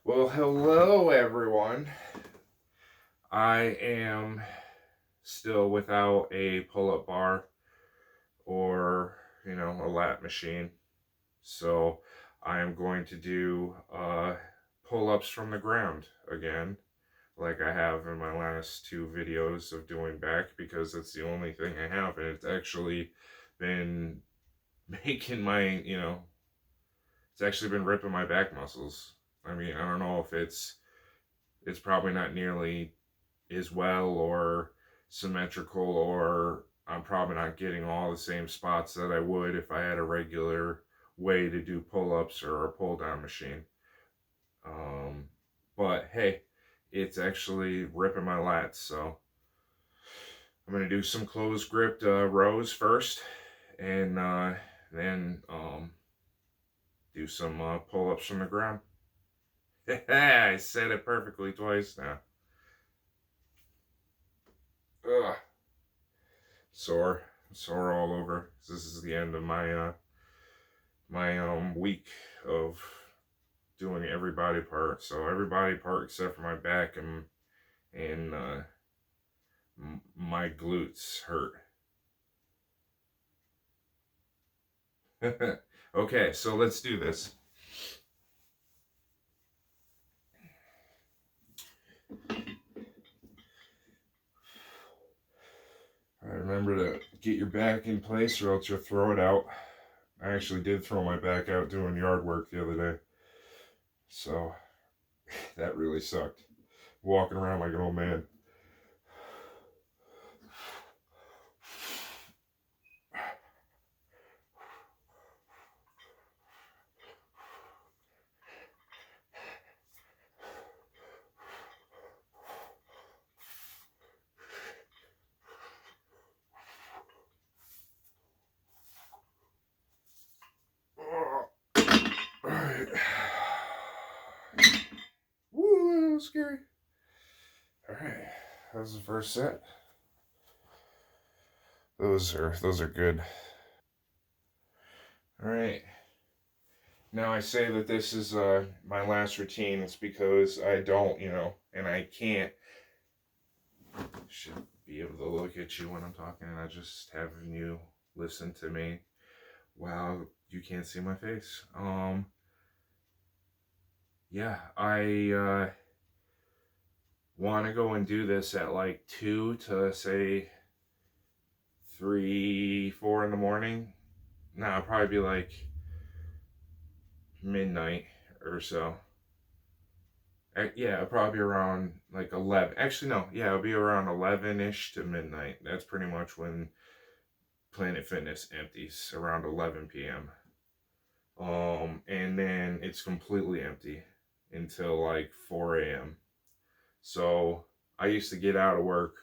Well, hello everyone. I am still without a pull-up bar or, a lat machine. So I am going to do pull-ups from the ground again, like I have in my last two videos of doing back, because it's the only thing I have, and it's actually been making it's actually been ripping my back muscles. I mean, I don't know if it's probably not nearly as well or symmetrical, or I'm probably not getting all the same spots that I would if I had a regular way to do pull-ups or a pull-down machine. Um, but hey, it's actually ripping my lats, so I'm gonna do some closed gripped rows first, and then do some pull-ups from the ground. I said it perfectly twice now. Ugh. Sore, sore all over. This is the end of my week of doing every body part. So every body part except for my back and my glutes hurt. Okay, so let's do this. All right, remember to get your back in place or else you'll throw it out. I actually did throw my back out doing yard work the other day. So that really sucked. Walking around like an old man. Alright. Woo, that was scary. Alright, that was the first set. Those are good. Alright. Now I say that this is my last routine. It's because I don't, and I can't. Should be able to look at you when I'm talking, and I just having you listen to me while you can't see my face. Yeah, I want to go and do this at like 2 to say 3, 4 in the morning. Nah, it'll probably be like midnight or so. Yeah, it'll probably be around like 11. Actually, no, yeah, it'll be around 11-ish to midnight. That's pretty much when Planet Fitness empties, around 11 p.m. And then it's completely empty until like 4 a.m. So I used to get out of work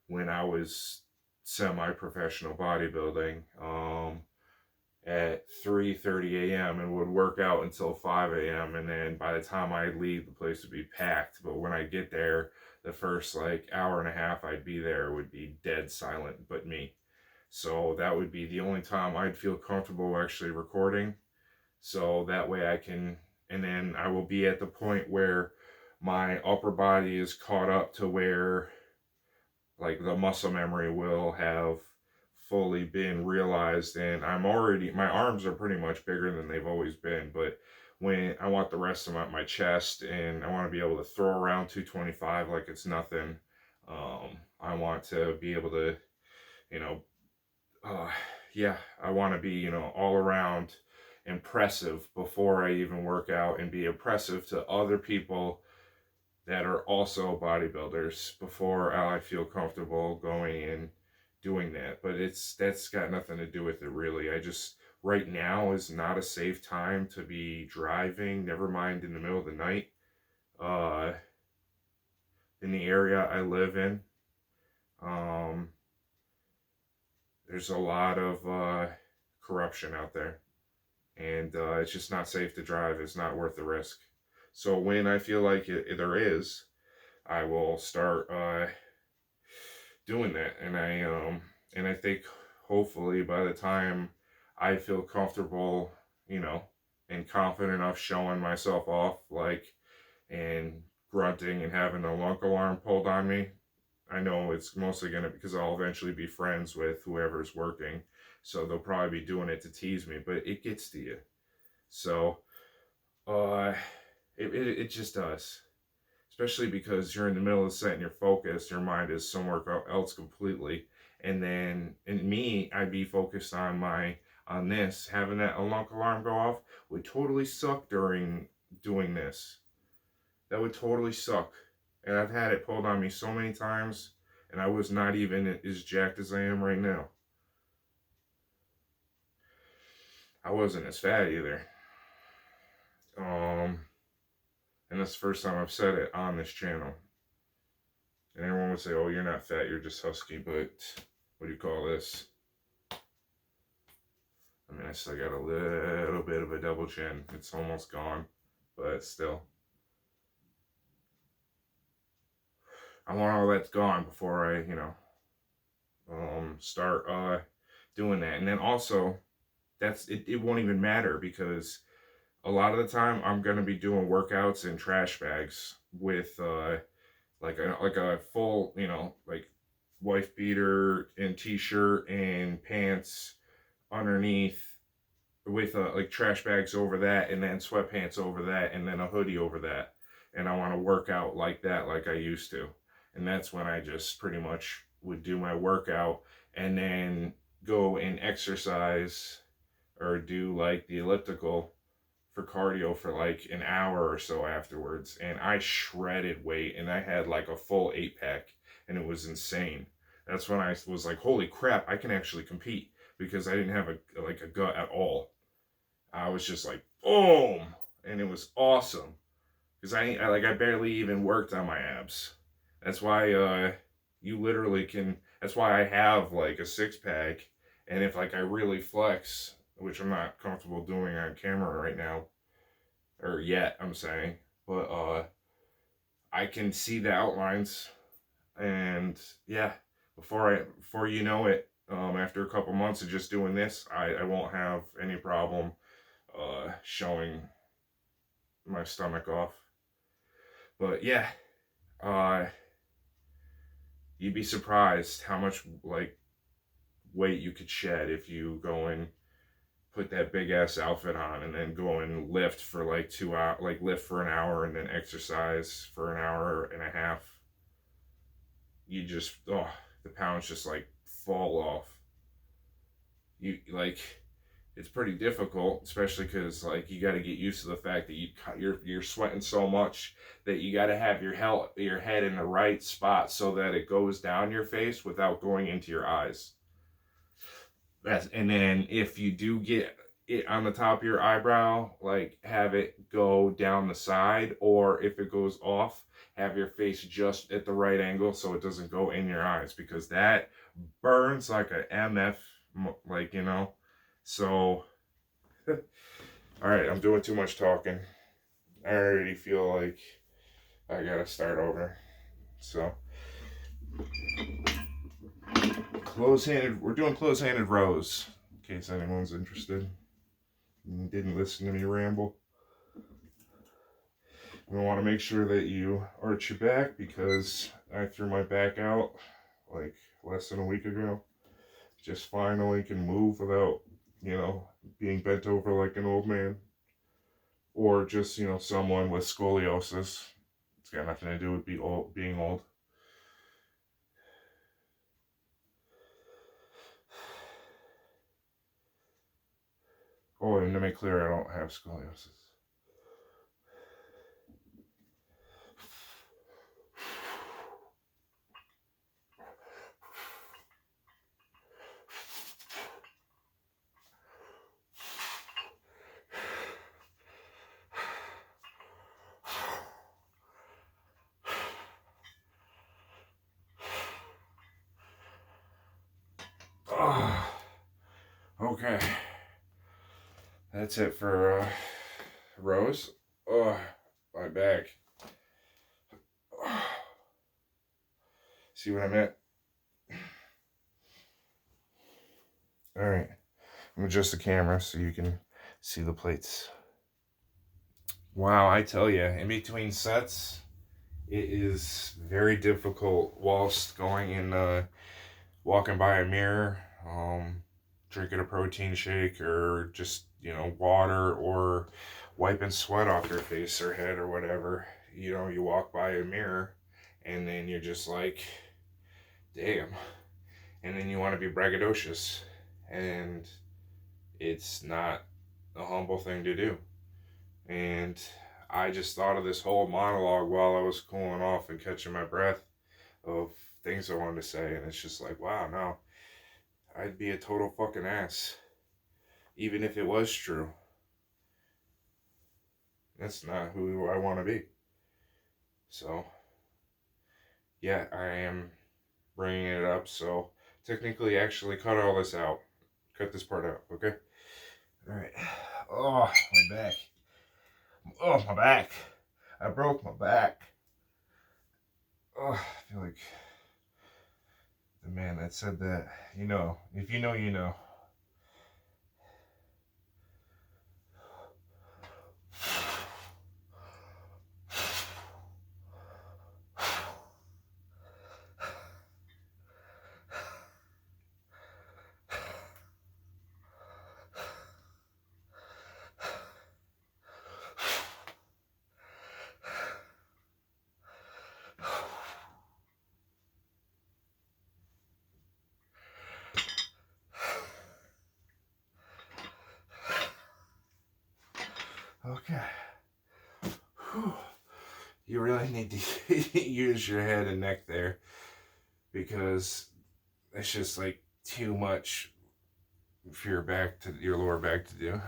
when I was semi-professional bodybuilding at 3:30 a.m. and would work out until 5 a.m. And then by the time I'd leave, the place would be packed. But when I get there, the first like hour and a half I'd be there would be dead silent but me. So that would be the only time I'd feel comfortable actually recording. So that way I can, and then I will be at the point where my upper body is caught up to where like the muscle memory will have fully been realized, and my arms are pretty much bigger than they've always been, but when I want the rest of my chest, and I want to be able to throw around 225 like it's nothing. I want to be able to, you know uh, yeah, I want to be, all around impressive before I even work out, and be impressive to other people that are also bodybuilders before I feel comfortable going and doing that. But that's got nothing to do with it really. I just, right now is not a safe time to be driving, never mind in the middle of the night. Uh in the area I live in, um there's a lot of corruption out there, and it's just not safe to drive. It's not worth the risk. So when I feel like there is, I will start doing that, and I think hopefully by the time I feel comfortable, you know, and confident enough showing myself off, like and grunting and having a lunk alarm pulled on me, I know it's mostly going to, because I'll eventually be friends with whoever's working. So they'll probably be doing it to tease me, but it gets to you. So, uh, it just does. Especially because you're in the middle of setting your focus, your mind is somewhere else completely. And then, in me, I'd be focused on this. Having that lunk alarm go off would totally suck during doing this. That would totally suck. And I've had it pulled on me so many times, and I was not even as jacked as I am right now. I wasn't as fat either. And that's the first time I've said it on this channel. And everyone would say, "Oh, you're not fat, you're just husky." But what do you call this? I mean, I still got a little bit of a double chin. It's almost gone, but still. I want all that's gone before I, start doing that. And then also, it won't even matter, because a lot of the time I'm gonna be doing workouts in trash bags with like a full, like wife beater and t-shirt and pants underneath, with like trash bags over that, and then sweatpants over that, and then a hoodie over that. And I want to work out like that, like I used to. And that's when I just pretty much would do my workout and then go and exercise or do like the elliptical for cardio for like an hour or so afterwards. And I shredded weight, and I had like a full 8-pack, and it was insane. That's when I was like, holy crap, I can actually compete, because I didn't have a gut at all. I was just like, boom, and it was awesome, because I barely even worked on my abs. That's why you literally can. That's why I have like a 6-pack, and if like I really flex, which I'm not comfortable doing on camera right now, or yet, I'm saying, but I can see the outlines, and yeah, before you know it, after a couple months of just doing this, I won't have any problem showing my stomach off. But yeah, uh, you'd be surprised how much like weight you could shed if you go and put that big ass outfit on, and then go and lift for like 2 hours, like lift for an hour, and then exercise for an hour and a half. You just, the pounds just like fall off. You like, it's pretty difficult, especially because like you got to get used to the fact that you're sweating so much that you got to have your head in the right spot so that it goes down your face without going into your eyes. And then if you do get it on the top of your eyebrow, like have it go down the side, or if it goes off, have your face just at the right angle so it doesn't go in your eyes, because that burns like a MF, like, So, all right, I'm doing too much talking. I already feel like I gotta start over. So, we're doing close-handed rows, in case anyone's interested and didn't listen to me ramble. We want to make sure that you arch your back, because I threw my back out like less than a week ago. Just finally can move without, being bent over like an old man. Or just, someone with scoliosis. It's got nothing to do with being old. Oh, and to make clear, I don't have scoliosis. Okay. That's it for rows. My back. See what I meant? Alright. I'm gonna adjust the camera so you can see the plates. Wow, I tell you, in between sets, it is very difficult whilst going and walking by a mirror, drinking a protein shake, or just, water, or wiping sweat off your face or head or whatever. You walk by a mirror and then you're just like, damn. And then you want to be braggadocious. And it's not a humble thing to do. And I just thought of this whole monologue while I was cooling off and catching my breath of things I wanted to say. And it's just like, wow, no, I'd be a total fucking ass. Even if it was true. That's not who I want to be. So, yeah, I am bringing it up. So, technically, actually, cut all this out. Cut this part out, okay? Alright. Oh, my back. Oh, my back. I broke my back. Oh, I feel like the man that said that. If you know, you know. Okay. Whew. You really need to use your head and neck there, because it's just like too much for your lower back to do.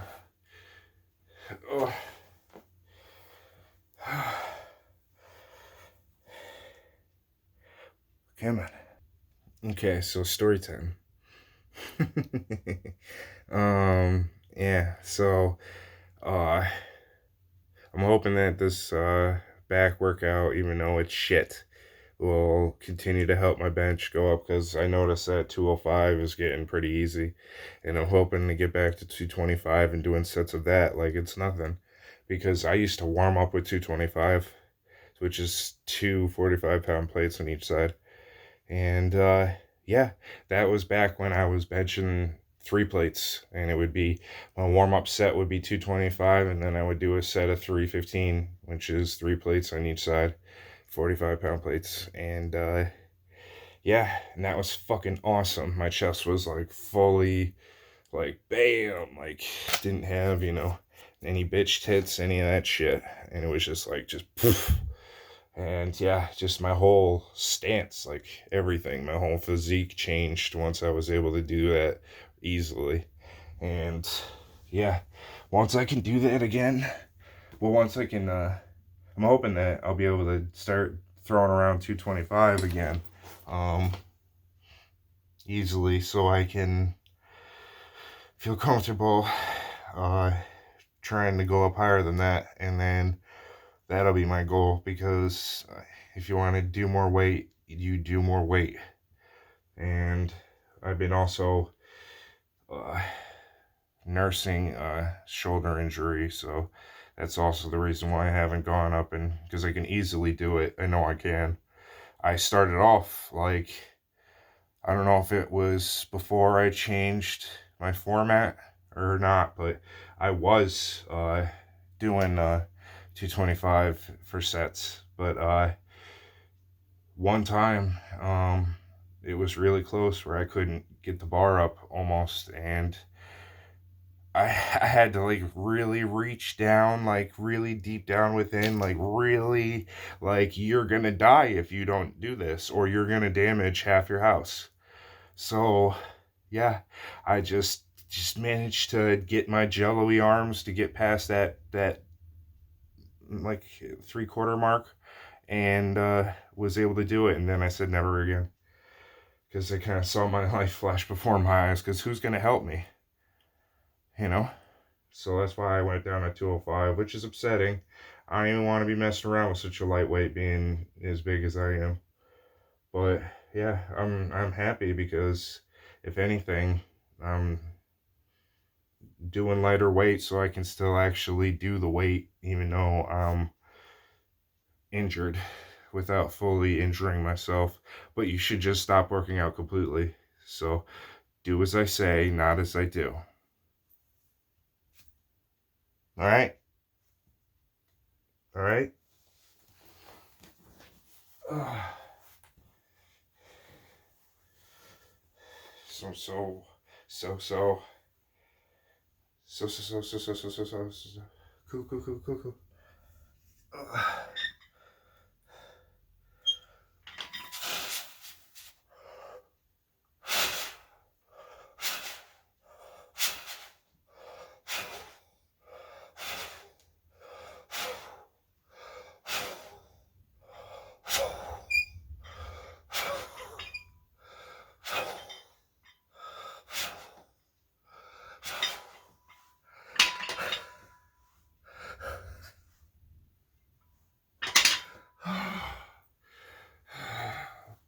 Oh. Come on. Okay, so story time. Yeah, so uh I'm hoping that this back workout, even though it's shit, will continue to help my bench go up, because I noticed that 205 is getting pretty easy, and I'm hoping to get back to 225 and doing sets of that like it's nothing, because I used to warm up with 225, which is two 45-pound plates on each side. And yeah, that was back when I was benching 3 plates, and it would be, my warm-up set would be 225, and then I would do a set of 315, which is 3 plates on each side, 45-pound plates. And yeah, and that was fucking awesome. My chest was like fully, like, bam, like, didn't have, any bitch tits, any of that shit. And it was just like, just poof. And yeah, just my whole stance, like everything, my whole physique changed once I was able to do that easily. And yeah, once I can do that again, once I can, I'm hoping that I'll be able to start throwing around 225 again, easily, so I can feel comfortable, trying to go up higher than that. And then that'll be my goal, because if you want to do more weight, you do more weight. And I've been also nursing a shoulder injury, so that's also the reason why I haven't gone up, and because I can easily do it. I know I can. I started off like, I don't know if it was before I changed my format or not, but I was doing 225 for sets. But one time, it was really close where I couldn't get the bar up almost, and I had to like really reach down, like really deep down within, like really, like, you're gonna die if you don't do this, or you're gonna damage half your house. So yeah, I just managed to get my jello-y arms to get past that like 3/4 mark, and was able to do it. And then I said never again, because I kind of saw my life flash before my eyes, because who's going to help me, you know? So that's why I went down to 205, which is upsetting. I don't even want to be messing around with such a lightweight being as big as I am. But yeah, I'm happy, because if anything, I'm doing lighter weight so I can still actually do the weight even though I'm injured without fully injuring myself. But you should just stop working out completely. So do as I say, not as I do. All right? All right? So, so, so, so, so, so, so, so, so, so, so, so, so, cool, cool, cool, cool, cool.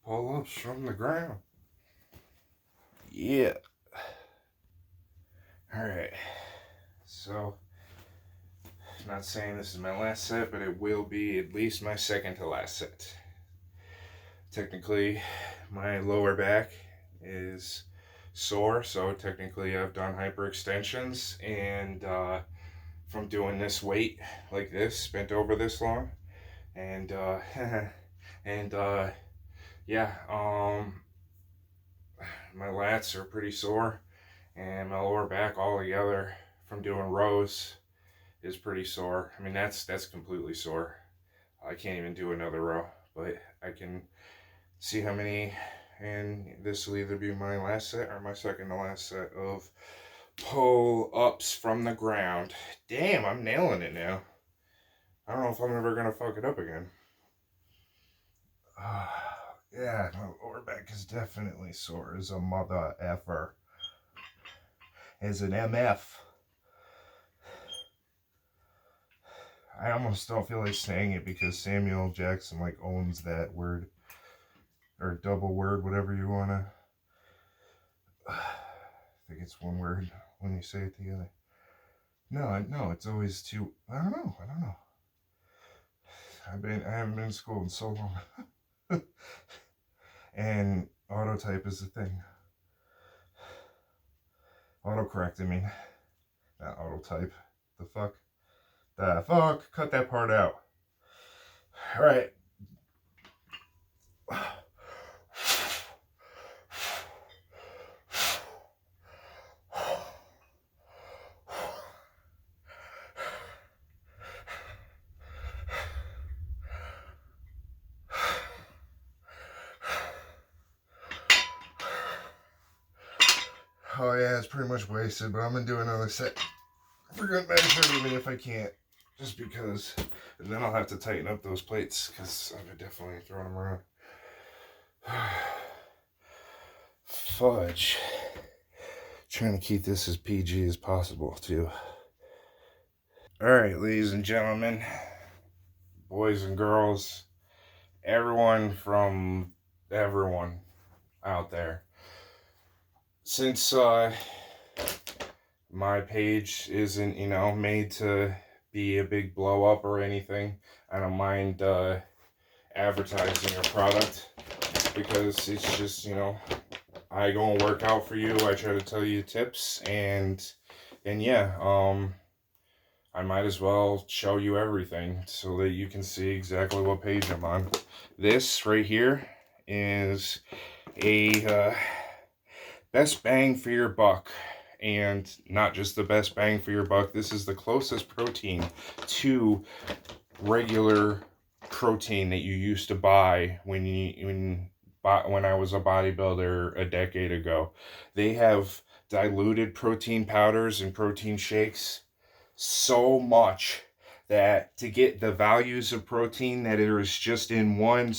Pull-ups from the ground. Yeah. All right. So, not saying this is my last set, but it will be at least my second to last set. Technically, my lower back is sore, so technically I've done hyperextensions, and from doing this weight like this, bent over this long, and and yeah, my lats are pretty sore, and my lower back all together from doing rows is pretty sore. I mean, that's completely sore. I can't even do another row, but I can see how many, and this will either be my last set or my second to last set of pull-ups from the ground. Damn, I'm nailing it now. I don't know if I'm ever gonna fuck it up again. Yeah, my lower back is definitely sore as a mother effer. As an MF. I almost don't feel like saying it because Samuel Jackson like owns that word. Or double word, whatever you wanna. I think it's one word when you say it together. No, it's always two. I don't know. I haven't been in school in so long. And autotype is the thing. Autocorrect, I mean. Not autotype. The fuck? Cut that part out. Alright. Oh yeah, it's pretty much wasted, but I'm gonna do another set for good measure, even if I can't. Just because, and then I'll have to tighten up those plates, because I've definitely thrown them around. Fudge. Trying to keep this as PG as possible, too. Alright, ladies and gentlemen, boys and girls, everyone out there. Since my page isn't, made to be a big blow up or anything, I don't mind advertising your product, because it's just, I go and work out for you. I try to tell you tips, and yeah, I might as well show you everything so that you can see exactly what page I'm on. This right here is a best bang for your buck, and not just the best bang for your buck. This is the closest protein to regular protein that you used to buy when I was a bodybuilder a decade ago. They have diluted protein powders and protein shakes so much that to get the values of protein that there is just in one,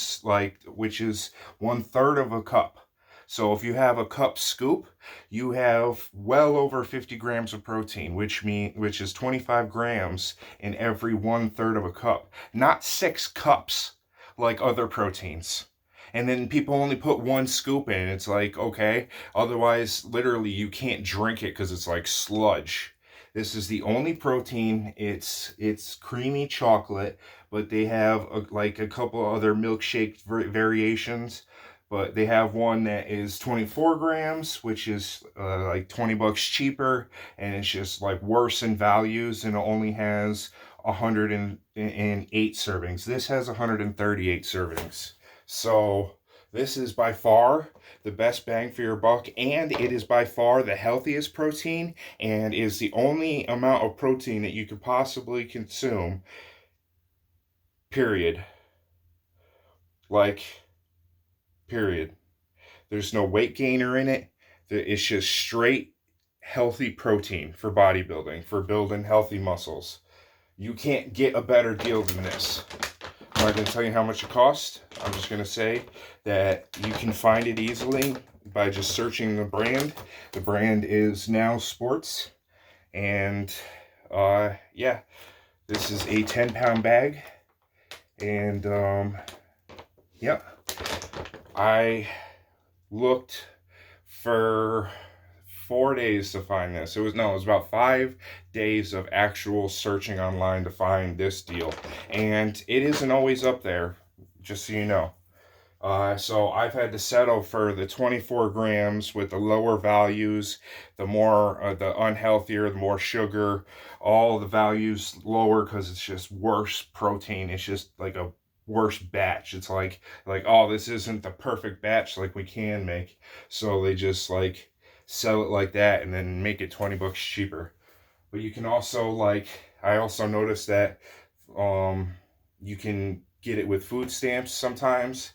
which is 1/3 of a cup. So if you have a cup scoop, you have well over 50 grams of protein, which is 25 grams in every 1/3 of a cup, not 6 cups like other proteins. And then people only put 1 scoop in. It's like, okay, otherwise literally you can't drink it because it's like sludge. This is the only protein. It's creamy chocolate, but they have like a couple other milkshake variations. But they have one that is 24 grams, which is like 20 bucks cheaper, and it's just like worse in values, and it only has 108 servings. This has 138 servings. So this is by far the best bang for your buck, and it is by far the healthiest protein, and is the only amount of protein that you could possibly consume, period. Like, period. There's no weight gainer in it. It's just straight healthy protein for bodybuilding, for building healthy muscles. You can't get a better deal than this. I'm not going to tell you how much it costs. I'm just going to say that you can find it easily by just searching the brand. The brand is Now Sports. And yeah, this is a 10-pound bag. And yeah, I looked for 4 days to find this. It was about 5 days of actual searching online to find this deal, and it isn't always up there, just so you know. So I've had to settle for the 24 grams with the lower values, the more the unhealthier, the more sugar, all the values lower, because it's just worse protein. It's just like a worse batch. It's like, oh, this isn't the perfect batch like we can make, so they just like sell it like that and then make it 20 bucks cheaper. But you can also, like, I also noticed that you can get it with food stamps sometimes,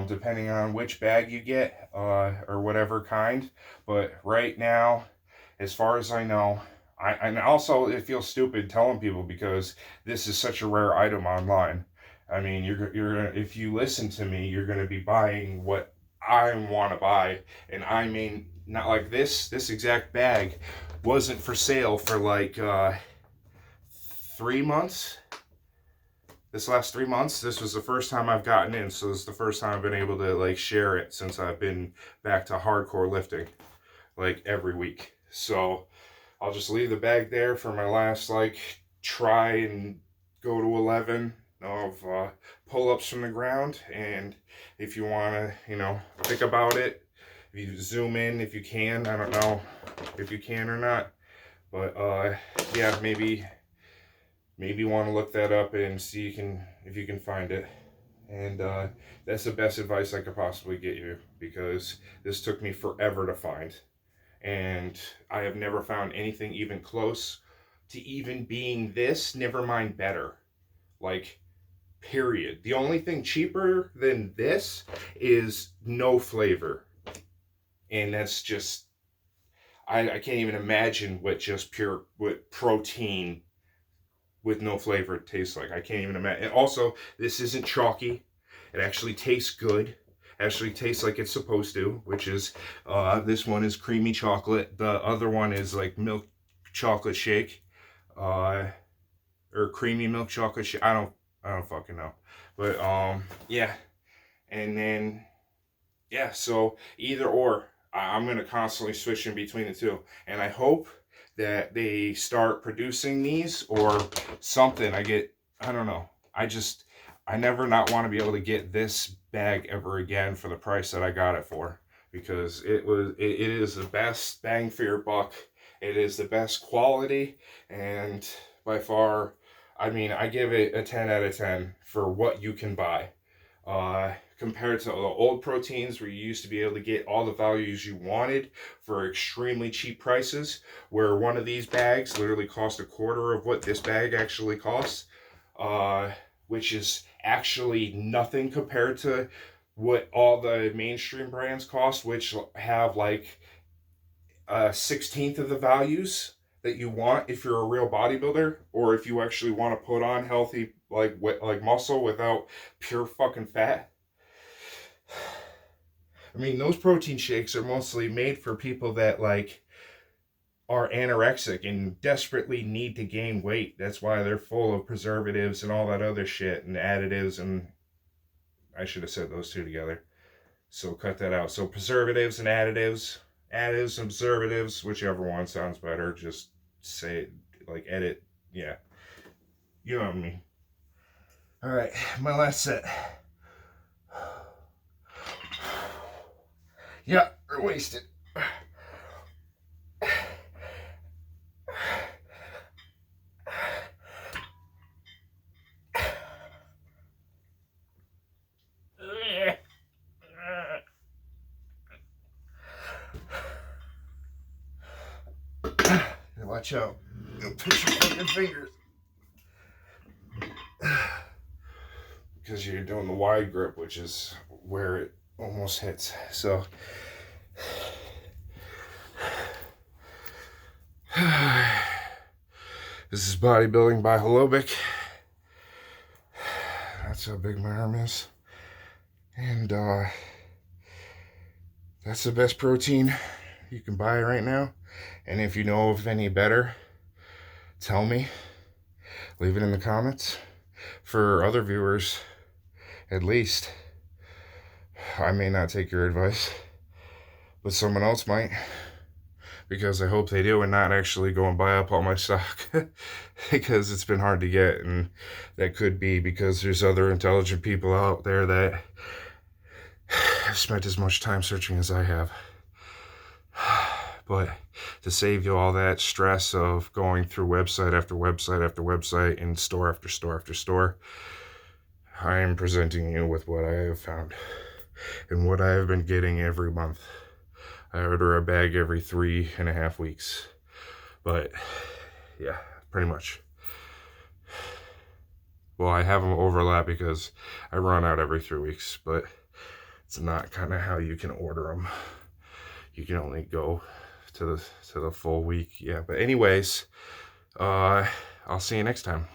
depending on which bag you get, or whatever kind. But right now, as far as I know, and also it feels stupid telling people because this is such a rare item online. I mean, you're if you listen to me, you're gonna be buying what I want to buy, and I mean, not like this exact bag wasn't for sale for like 3 months. This last 3 months, this was the first time I've gotten in, so this is the first time I've been able to like share it since I've been back to hardcore lifting, like every week. So I'll just leave the bag there for my last like try and go to 11 of pull-ups from the ground. And if you want to, think about it, if you zoom in, if you can, I don't know if you can or not, but yeah, maybe you want to look that up and see if you can find it. And that's the best advice I could possibly get you, because this took me forever to find, and I have never found anything even close to even being this, never mind better. Like, period. The only thing cheaper than this is no flavor, and that's just, I can't even imagine what protein with no flavor it tastes like. I can't even imagine. And also, this isn't chalky. It actually tastes good. Actually tastes like it's supposed to, which is, this one is creamy chocolate. The other one is like milk chocolate shake, or creamy milk chocolate shake. I don't fucking know. But yeah. And then yeah, so either or, I'm gonna constantly switch in between the two, and I hope that they start producing these or something. I don't know. I never not want to be able to get this bag ever again for the price that I got it for, because it is the best bang for your buck. It is the best quality, and by far, I mean, I give it a 10 out of 10 for what you can buy. Compared to the old proteins where you used to be able to get all the values you wanted for extremely cheap prices, where one of these bags literally cost a quarter of what this bag actually costs, which is actually nothing compared to what all the mainstream brands cost, which have like a 16th of the values that you want if you're a real bodybuilder, or if you actually want to put on healthy like muscle without pure fucking fat. I mean, those protein shakes are mostly made for people that like are anorexic and desperately need to gain weight. That's why they're full of preservatives and all that other shit and additives, and I should have said those two together. So cut that out. So preservatives and additives and preservatives, whichever one sounds better, just say, like, edit. Yeah. You know what I mean. All right, my last set. Yeah, we're wasted. Watch out. You'll pinch your fucking fingers. Because you're doing the wide grip, which is where it almost hits. So this is bodybuilding by Holobic. That's how big my arm is. And that's the best protein you can buy right now. And if you know of any better, tell me. Leave it in the comments. For other viewers, at least, I may not take your advice, but someone else might, because I hope they do and not actually go and buy up all my stock because it's been hard to get, and that could be because there's other intelligent people out there that have spent as much time searching as I have. But to save you all that stress of going through website after website after website and store after store after store, I am presenting you with what I have found and what I have been getting every month. I order a bag every 3.5 weeks. But yeah, pretty much. Well, I have them overlap because I run out every 3 weeks, but it's not kind of how you can order them. You can only go to the full week. Yeah, but anyways, I'll see you next time.